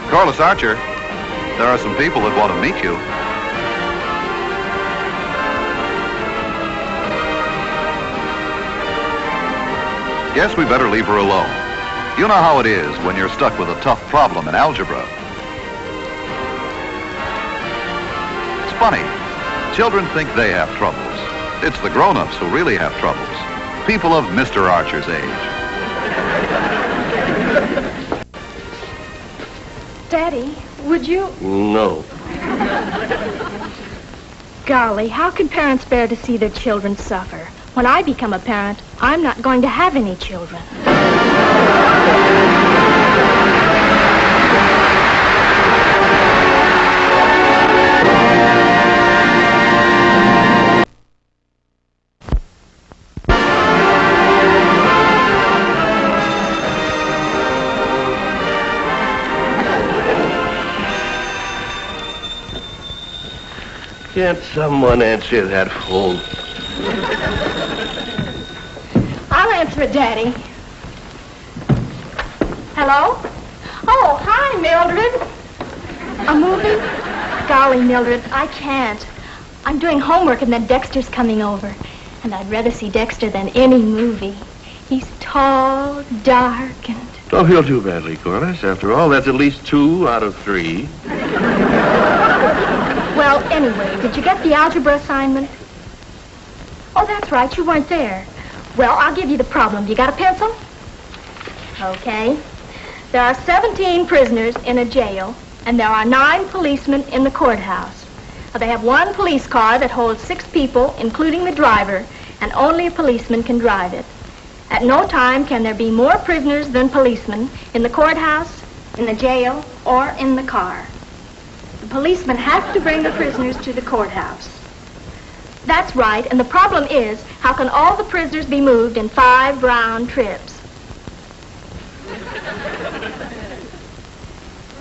Corliss Archer, there are some people that want to meet you. Guess we better leave her alone. You know how it is when you're stuck with a tough problem in algebra. It's funny. Children think they have troubles. It's the grown-ups who really have troubles. People of Mr. Archer's age. Daddy, would you? No. Golly, how can parents bear to see their children suffer? When I become a parent, I'm not going to have any children. Can't someone answer that phone? I'll answer it, Daddy. Hello? Oh, hi, Mildred. A movie? Golly, Mildred, I can't. I'm doing homework and then Dexter's coming over. And I'd rather see Dexter than any movie. He's tall, dark, and... Don't feel too badly, Corliss. After all, that's at least 2 out of 3. Well, anyway, did you get the algebra assignment? Oh, that's right, you weren't there. Well, I'll give you the problem. You got a pencil? Okay. There are 17 prisoners in a jail, and there are 9 policemen in the courthouse. They have 1 police car that holds 6 people, including the driver, and only a policeman can drive it. At no time can there be more prisoners than policemen in the courthouse, in the jail, or in the car. The policemen have to bring the prisoners to the courthouse. That's right, and the problem is, how can all the prisoners be moved in 5 round trips?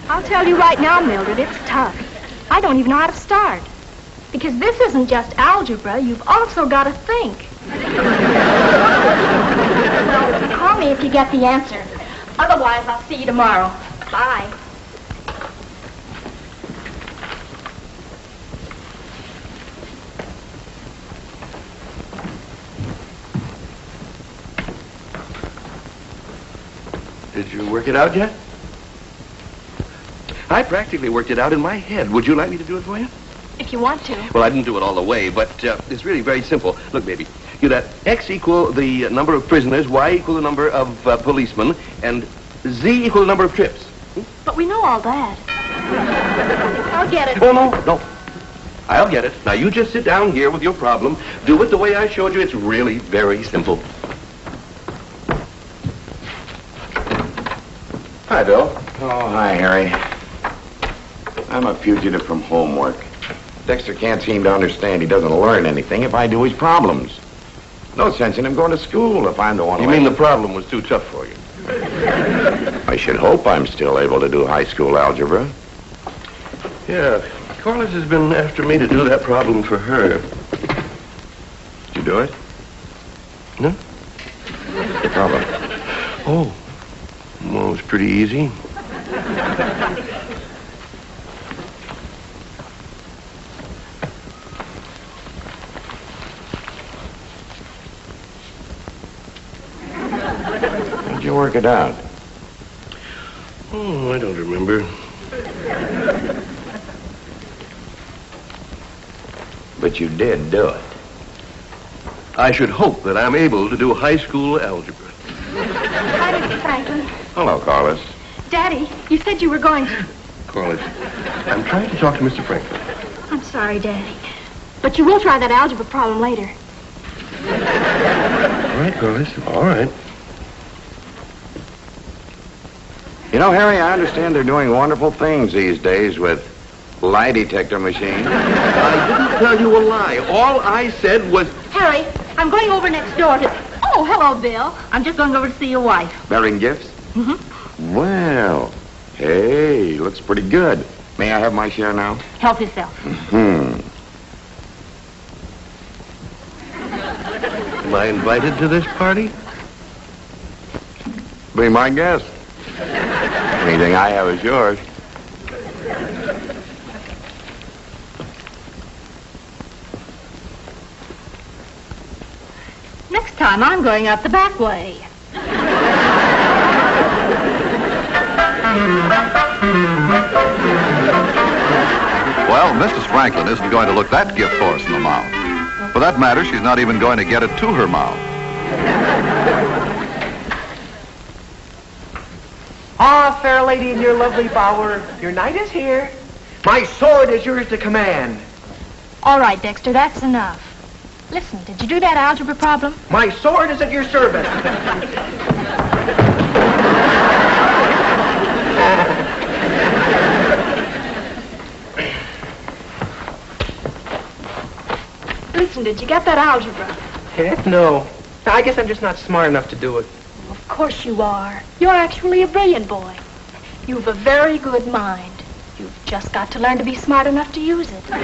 I'll tell you right now, Mildred, it's tough. I don't even know how to start. Because this isn't just algebra, you've also got to think. Well, call me if you get the answer. Otherwise, I'll see you tomorrow. Bye. Did you work it out yet? I practically worked it out in my head. Would you like me to do it for you? If you want to. Well, I didn't do it all the way, but it's really very simple. Look, baby, you got X equal the number of prisoners, Y equal the number of policemen, and Z equal the number of trips. But we know all that. I'll get it. Oh, no. I'll get it. Now, you just sit down here with your problem. Do it the way I showed you. It's really very simple. Hi, Bill. Oh, hi, Harry. I'm a fugitive from homework. Dexter can't seem to understand he doesn't learn anything if I do his problems. No sense in him going to school if I'm the one. You mean the problem was too tough for you? I should hope I'm still able to do high school algebra. Yeah, Corliss has been after me to do that problem for her. Did you do it? No? The problem? Oh. Well, it was pretty easy. How'd you work it out? Oh, I don't remember. But you did do it. I should hope that I'm able to do high school algebra. Hi, Mr. Franklin. Hello, Corliss. Daddy, you said you were going to... Corliss, I'm trying to talk to Mr. Franklin. I'm sorry, Daddy. But you will try that algebra problem later. All right, Corliss. All right. You know, Harry, I understand they're doing wonderful things these days with lie detector machines. I didn't tell you a lie. All I said was... Harry, I'm going over next door to... Oh, hello, Bill. I'm just going over to see your wife. Bearing gifts? Mm-hmm. Well, hey, looks pretty good. May I have my share now? Help yourself. Hmm. Am I invited to this party? Be my guest. Anything I have is yours. Next time, I'm going out the back way. Well, Mrs. Franklin isn't going to look that gift horse in the mouth. For that matter, she's not even going to get it to her mouth. Ah, fair lady in your lovely bower, your knight is here. My sword is yours to command. All right, Dexter, that's enough. Listen, did you do that algebra problem? My sword is at your service. Listen, did you get that algebra? Heck no. I guess I'm just not smart enough to do it. Of course you are. You're actually a brilliant boy. You've a very good mind. You've just got to learn to be smart enough to use it. Now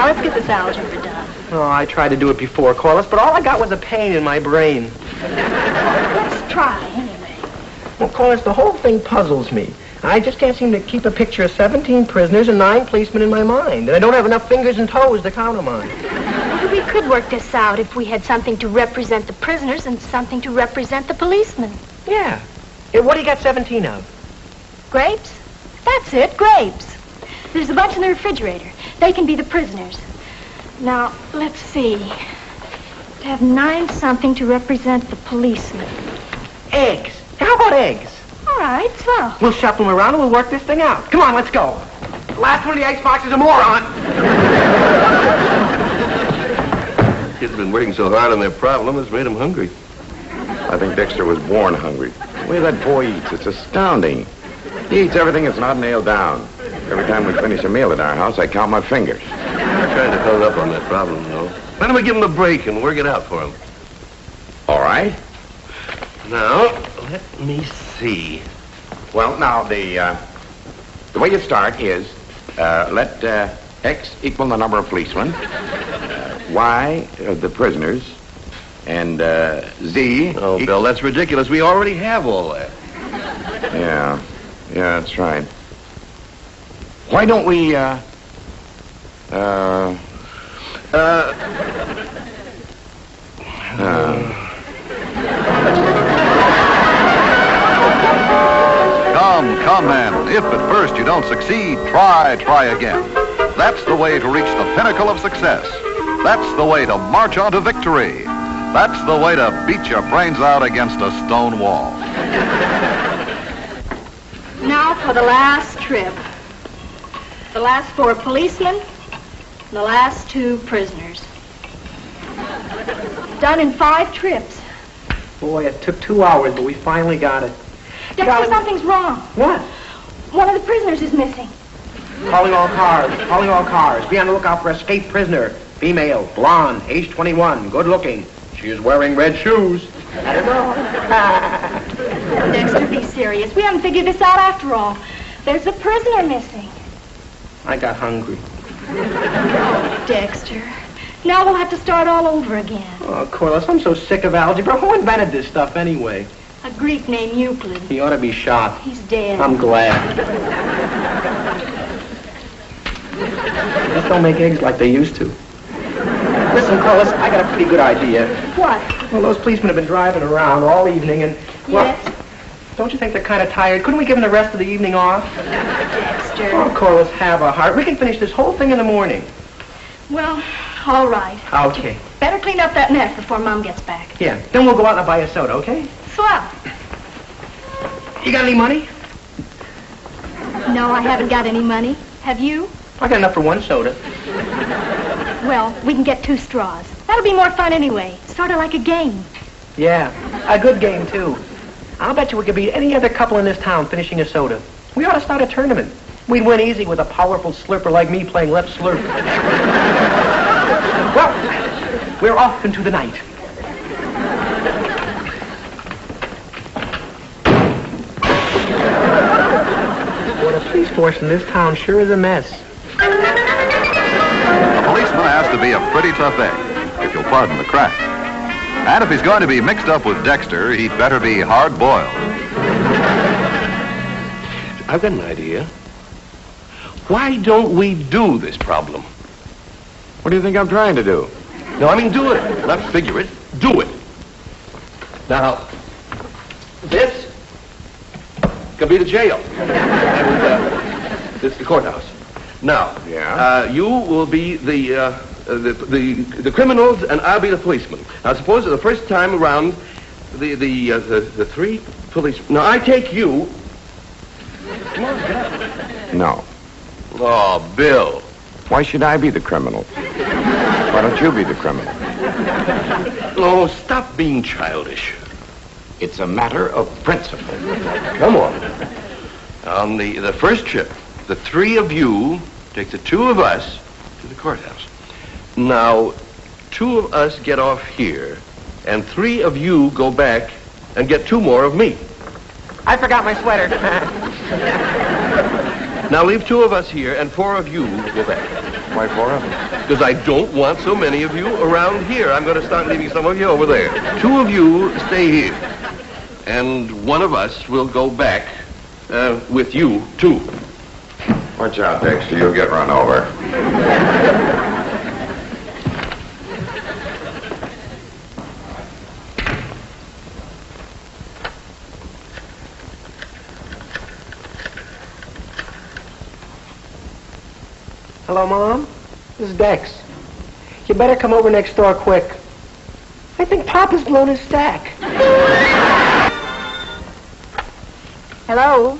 let's get this algebra done. Oh, I tried to do it before, Corliss, but all I got was a pain in my brain. Let's try, anyway. Well, Corliss, the whole thing puzzles me. I just can't seem to keep a picture of 17 prisoners and 9 policemen in my mind. And I don't have enough fingers and toes to count them on. Well, we could work this out if we had something to represent the prisoners and something to represent the policemen. Yeah. What do you got 17 of? Grapes? That's it, grapes. There's a bunch in the refrigerator. They can be the prisoners. Now, let's see. To have 9 something to represent the policemen. Eggs. How about eggs? All right, so. We'll shuffle them around and we'll work this thing out. Come on, let's go. The last one of the icebox is a moron. Kids have been working so hard on their problem, it's made them hungry. I think Dexter was born hungry. The way that boy eats, it's astounding. He eats everything that's not nailed down. Every time we finish a meal at our house, I count my fingers. I'm trying to hold up on that problem, though. Why don't we give him a break and work it out for him? All right. Now, let me see. Well, now, the way you start is let X equal the number of policemen, Y the prisoners, and Z... Oh, Bill, that's ridiculous. We already have all that. Yeah, that's right. Why don't we, Come, man. If at first you don't succeed, try again. That's the way to reach the pinnacle of success. That's the way to march on to victory. That's the way to beat your brains out against a stone wall. Now for the last trip. The last 4 policemen, and the last 2 prisoners. Done in 5 trips. Boy, it took 2 hours, but we finally got it. Dexter, something's wrong. What? One of the prisoners is missing. Calling all cars. Be on the lookout for escaped prisoner. Female, blonde, age 21, good looking. She is wearing red shoes. I don't know. Dexter, be serious. We haven't figured this out after all. There's a prisoner missing. I got hungry. Oh, Dexter. Now we'll have to start all over again. Oh, Corliss, I'm so sick of algebra. Who invented this stuff anyway? A Greek named Euclid. He ought to be shot. He's dead. I'm glad. Just don't make eggs like they used to. Listen, Corliss, I got a pretty good idea. What? Well, those policemen have been driving around all evening and... Well, Yes? don't you think they're kind of tired? Couldn't we give them the rest of the evening off? Dexter. Oh, Corliss, have a heart. We can finish this whole thing in the morning. Well, all right. Okay. Better clean up that mess before Mom gets back. Yeah, then we'll go out and buy a soda, okay? Swell. You got any money? No, I haven't got any money. Have you? I got enough for 1 soda. Well, we can get 2 straws. That'll be more fun anyway. Sort of like a game. Yeah, a good game, too. I'll bet you we could beat any other couple in this town finishing a soda. We ought to start a tournament. We'd win easy with a powerful slurper like me playing left slurp. Well, we're off into the night. Boy, the police force in this town sure is a mess. A policeman has to be a pretty tough egg, if you'll pardon the crack. And if he's going to be mixed up with Dexter, he'd better be hard-boiled. I've got an idea. Why don't we do this problem? What do you think I'm trying to do? No, I mean do it. Not figure it. Do it. Now, this could be the jail. And this the courthouse. Now, Yeah? you will be the criminals, and I'll be the policeman. Now, suppose the first time around, the three policemen. Now, I take you. Come on, get up. No. Oh, Bill. Why should I be the criminal? Why don't you be the criminal? Oh, stop being childish. It's a matter of principle. Come on. On the first trip, the three of you take the two of us to the courthouse. Now, two of us get off here, and three of you go back and get two more of me. I forgot my sweater. Now leave two of us here, and four of you go back. Why four of them? Because I don't want so many of you around here. I'm going to start leaving some of you over there. Two of you stay here, and one of us will go back with you, too. Watch out, Dexter. You'll get run over. Hello, Mom. This is Dex. You better come over next door quick. I think Papa's blown his stack. Hello?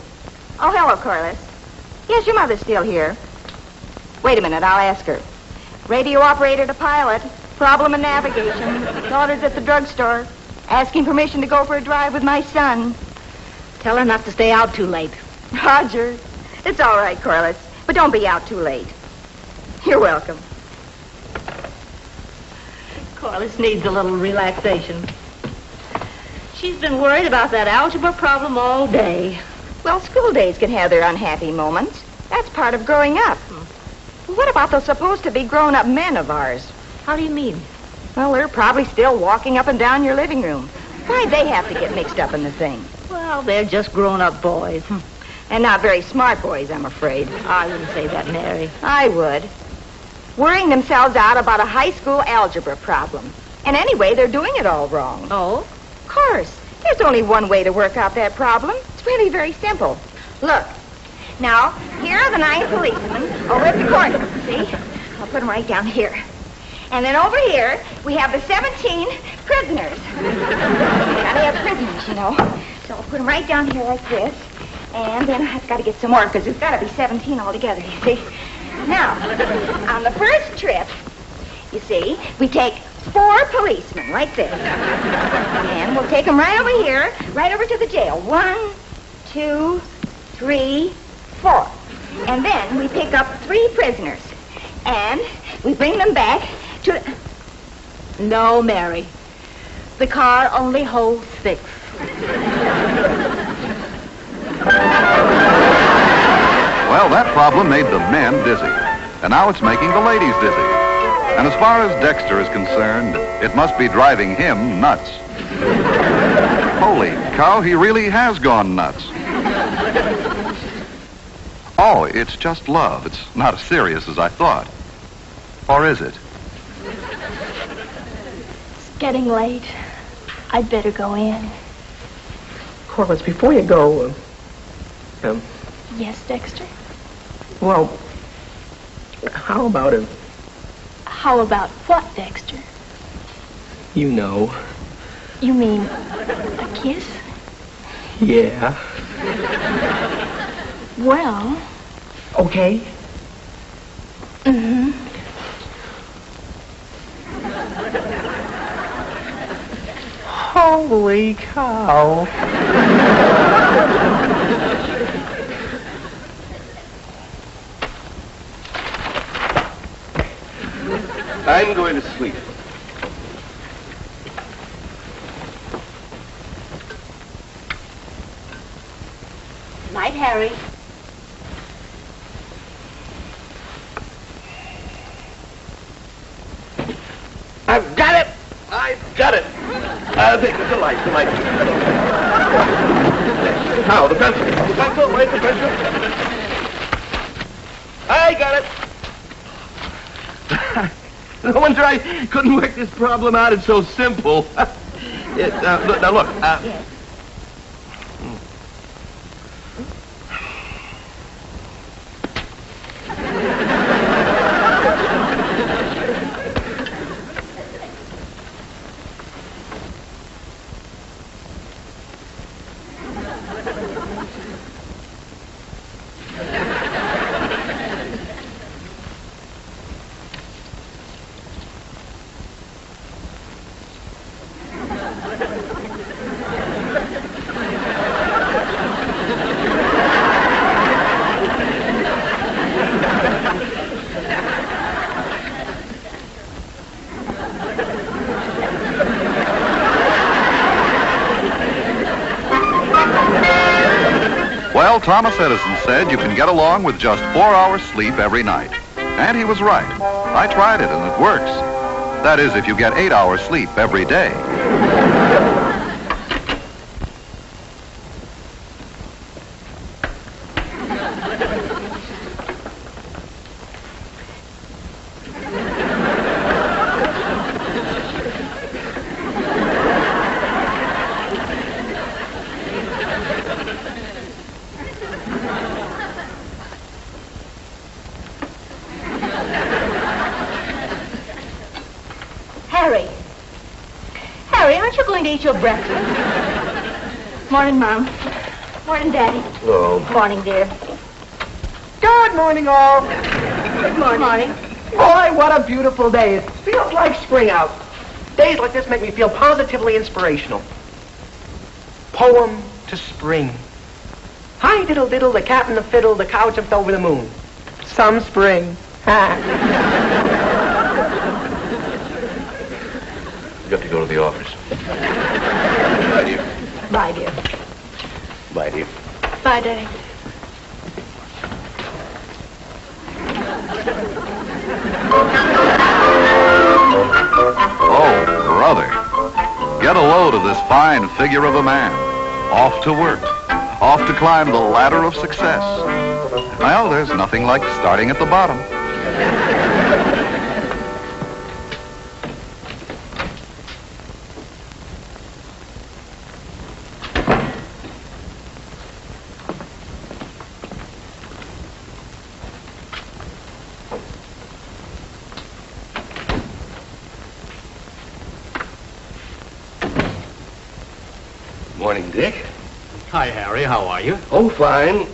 Oh, hello, Corliss. Yes, your mother's still here. Wait a minute, I'll ask her. Radio operator to pilot. Problem in navigation. Daughter's at the drugstore. Asking permission to go for a drive with my son. Tell her not to stay out too late. Roger. It's all right, Corliss. But don't be out too late. You're welcome. Corliss needs a little relaxation. She's been worried about that algebra problem all day. Well, school days can have their unhappy moments. That's part of growing up. What about those supposed to be grown-up men of ours? How do you mean? Well, they're probably still walking up and down your living room. Why'd they have to get mixed up in the thing? Well, they're just grown-up boys. And not very smart boys, I'm afraid. I wouldn't say that, Mary. I would. Worrying themselves out about a high school algebra problem. And anyway, they're doing it all wrong. Oh? Of course. There's only one way to work out that problem. It's really very simple. Look. Now, here are the 9 policemen over at the corner. See? I'll put them right down here. And then over here, we have the 17 prisoners. Gotta have prisoners, you know. So I'll put them right down here like this. And then I've got to get some more, because there's got to be 17 altogether, you see. Now, on the first trip, you see, we take 4 policemen, like this. And we'll take them right over here, right over to the jail. 1, 2, 3, 4. And then we pick up 3 prisoners. And we bring them back to... No, Mary. The car only holds 6. Well, that problem made the men dizzy, and now it's making the ladies dizzy. And as far as Dexter is concerned, it must be driving him nuts. Holy cow, he really has gone nuts. Oh, it's just love. It's not as serious as I thought. Or is it? It's getting late. I'd better go in. Corliss, before you go, Yes, Dexter? well, how about it? How about what, Dexter? You know. You mean a kiss? Yeah. Well... Okay. Mm-hmm. Holy cow. I'm going to sleep. Night, Harry. I've got it! I've got it! I'll take it to life tonight. Now, the pencil. The pencil, where's the pencil? I got it. No wonder I couldn't work this problem out. It's so simple. Now, look. Yes. Well, Thomas Edison said you can get along with just 4 hours sleep every night. And he was right. I tried it and it works. That is, if you get 8 hours sleep every day. Harry, aren't you going to eat your breakfast? Morning, Mom. Morning, Daddy. Hello. Morning, dear. Good morning, all. Good morning. Boy, what a beautiful day. It feels like spring out. Days like this make me feel positively inspirational. Poem to spring. Hi, diddle, diddle, the cat and the fiddle, the cow jumped over the moon. Some spring. Got to go to the office. Bye, dear. Bye, dear. Bye, dear. Bye, Daddy. Oh, brother. Get a load of this fine figure of a man. Off to work. Off to climb the ladder of success. Well, there's nothing like starting at the bottom. Morning, Dick. Hi, Harry. How are you? Oh, fine.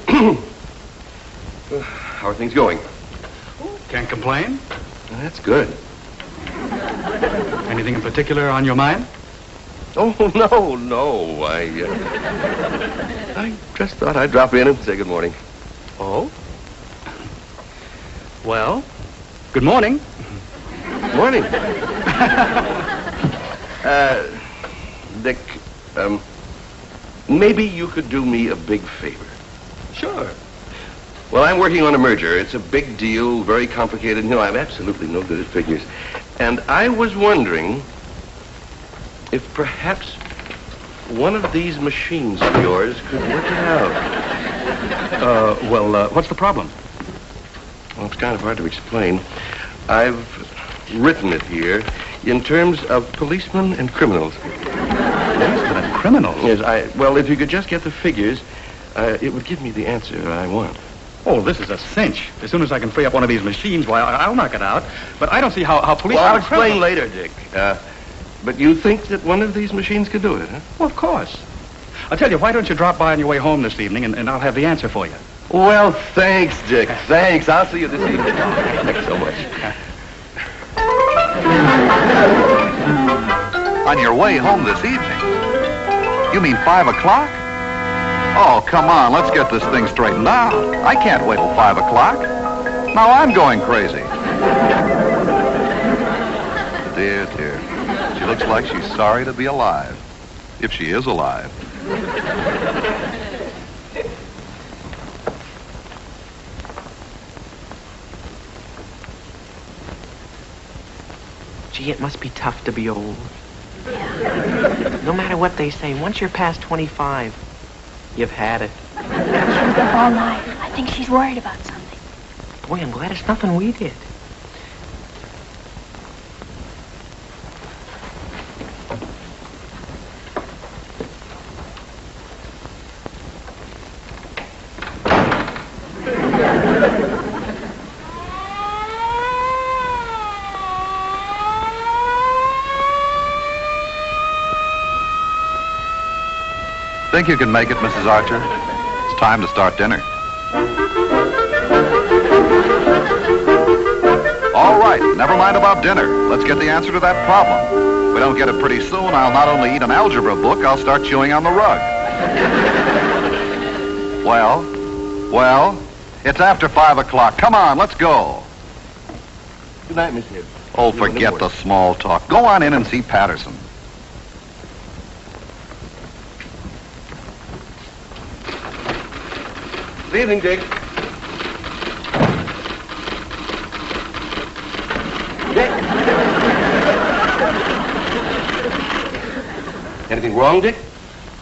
How are things going? Can't complain. That's good. Anything in particular on your mind? Oh, no. I just thought I'd drop in and say good morning. Oh? Well, good morning. Morning. Dick, maybe you could do me a big favor. Sure. Well, I'm working on a merger. It's a big deal, very complicated. You know, I'm absolutely no good at figures. And I was wondering if perhaps one of these machines of yours could work it out. What's the problem? Well, it's kind of hard to explain. I've written it here in terms of policemen and criminals. Policemen and criminals? Yes, well, if you could just get the figures, it would give me the answer I want. Oh, this is a cinch. As soon as I can free up one of these machines, why, I'll knock it out. But I don't see how policemen... Well, I'll and explain criminals... later, Dick. But you think that one of these machines could do it, huh? Well, of course. I'll tell you, why don't you drop by on your way home this evening, and I'll have the answer for you. Well, thanks, Dick. Thanks. I'll see you this evening. Thanks so much. On your way home this evening? You mean 5 o'clock? Oh, come on, let's get this thing straightened out. I can't wait till 5 o'clock. Now I'm going crazy. Dear. She looks like she's sorry to be alive. If she is alive. Gee, it must be tough to be old. No matter what they say, once you're past 25, You've had it. She was up all night. I think she's worried about something. Boy, I'm glad it's nothing we did. Think you can make it, Mrs. Archer? It's time to start dinner. All right, never mind about dinner. Let's get the answer to that problem. If we don't get it pretty soon, I'll not only eat an algebra book, I'll start chewing on the rug. Well, it's after 5 o'clock. Come on, let's go. Good night, Miss Hibbs. Oh, forget the small talk. Go on in and see Patterson. Good evening, Dick. Dick? Anything wrong, Dick?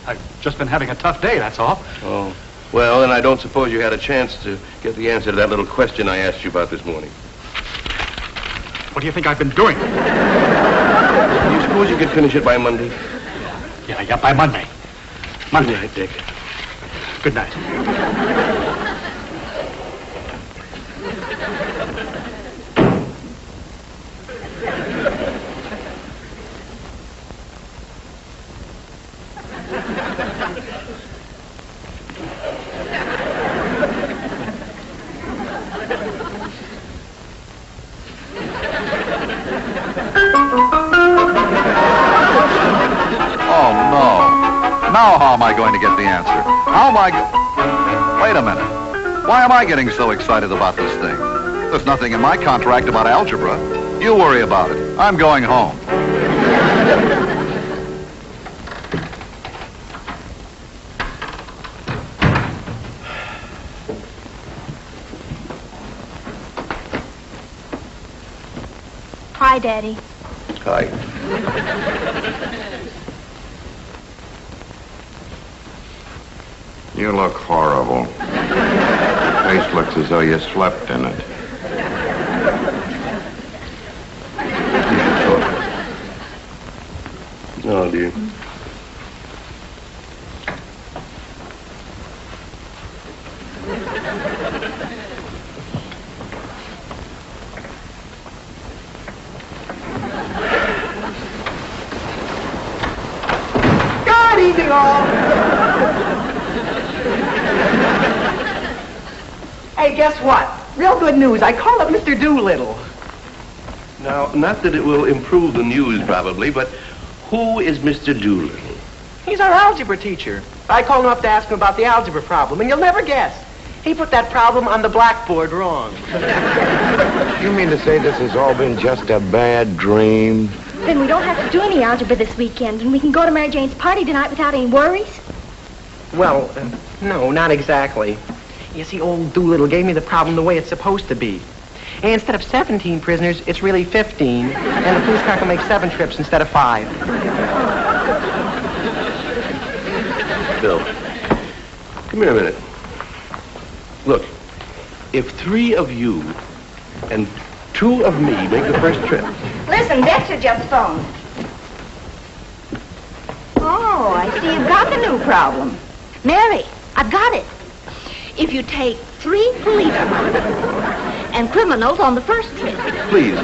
I've just been having a tough day, that's all. Oh. Well, then I don't suppose you had a chance to get the answer to that little question I asked you about this morning. What do you think I've been doing? Do you suppose you could finish it by Monday? Yeah, by Monday. Monday. Good night, Dick. Good night. Oh, no. Now how am I going to get the answer? How am I Wait a minute. Why am I getting so excited about this thing? There's nothing in my contract about algebra. You worry about it. I'm going home. Hi, Daddy. Hi. You look horrible. Face looks as though you slept in it. Oh, dear. Good evening, all. Hey, guess what? Real good news. I called up Mr. Doolittle. Now, not that it will improve the news, probably, but who is Mr. Doolittle? He's our algebra teacher. I called him up to ask him about the algebra problem, and you'll never guess. He put that problem on the blackboard wrong. You mean to say this has all been just a bad dream? Then we don't have to do any algebra this weekend, and we can go to Mary Jane's party tonight without any worries? Well, no, not exactly. You see, old Doolittle gave me the problem the way it's supposed to be. And instead of 17 prisoners, it's really 15, and the police car can make 7 trips instead of 5. Bill, come here a minute. Look, if 3 of you and 2 of me make the first trip. Listen, Dexter just phoned. Oh, I see you've got the new problem. Mary, I've got it. If you take 3 policemen and criminals on the first trip. Please,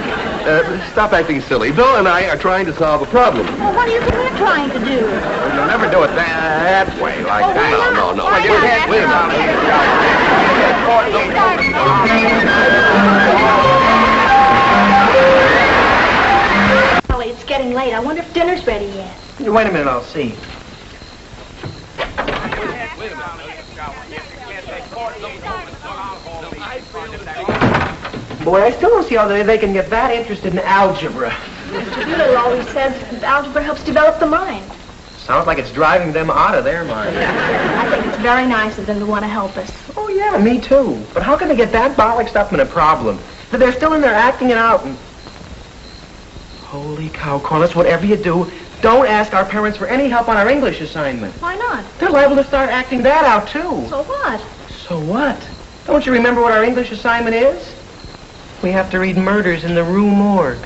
stop acting silly. Bill and I are trying to solve a problem. Well, what do you think we're trying to do? You'll never do it that way, like Oh, that. No. Why not? Wait a minute. Charlie, it's getting late. I wonder if dinner's ready yet. Wait a minute, I'll see. Boy, I still don't see how they can get that interested in algebra. Mr. Doolittle always says algebra helps develop the mind. Sounds like it's driving them out of their mind. I think it's very nice of them to want to help us. Oh, yeah, me too. But how can they get that bollocksed up in a problem? That they're still in there acting it out and... Holy cow, Corliss, whatever you do, don't ask our parents for any help on our English assignment. Why not? They're liable to start acting that out, too. So what? So what? Don't you remember what our English assignment is? We have to read Murders in the Rue Morgue.